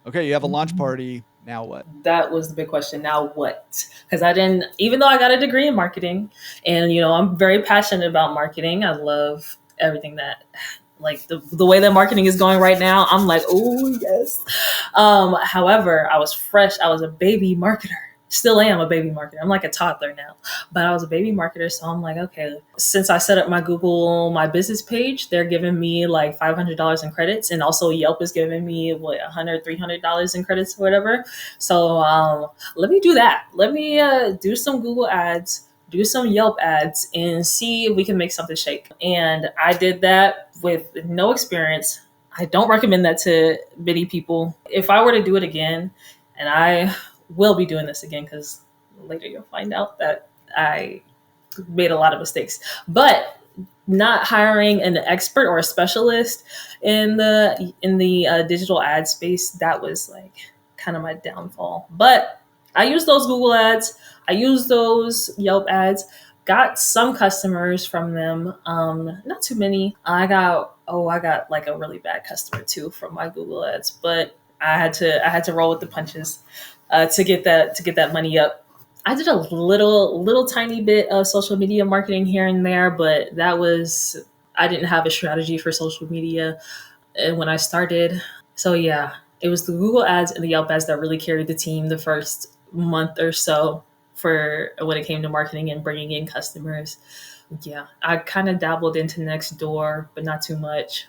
Okay, you have a launch party. Now what? That was the big question. Now what? Because I didn't, even though I got a degree in marketing, and I'm very passionate about marketing. I love everything that, like the way that marketing is going right now. I'm like, oh yes. However, I was fresh. I was a baby marketer. Still am a baby marketer. I'm like a toddler now, but I was a baby marketer. So I'm like, okay, since I set up my business page, they're giving me like $500 in credits. And also Yelp is giving me what, $100, $300 in credits or whatever. So let me do that. Let me do some Google ads, do some Yelp ads, and see if we can make something shake. And I did that with no experience. I don't recommend that to many people. If I were to do it again, and I will be doing this again because later you'll find out that I made a lot of mistakes. But not hiring an expert or a specialist in the digital ad space, that was like kind of my downfall. But I use those Google ads, I use those Yelp ads, got some customers from them, not too many. I got like a really bad customer too from my Google ads, but I had to roll with the punches to get that money up. I did a little tiny bit of social media marketing here and there, but that was, I didn't have a strategy for social media when I started. So yeah, it was the Google ads and the Yelp ads that really carried the team the first month or so for when it came to marketing and bringing in customers. Yeah, I kind of dabbled into Nextdoor, but not too much.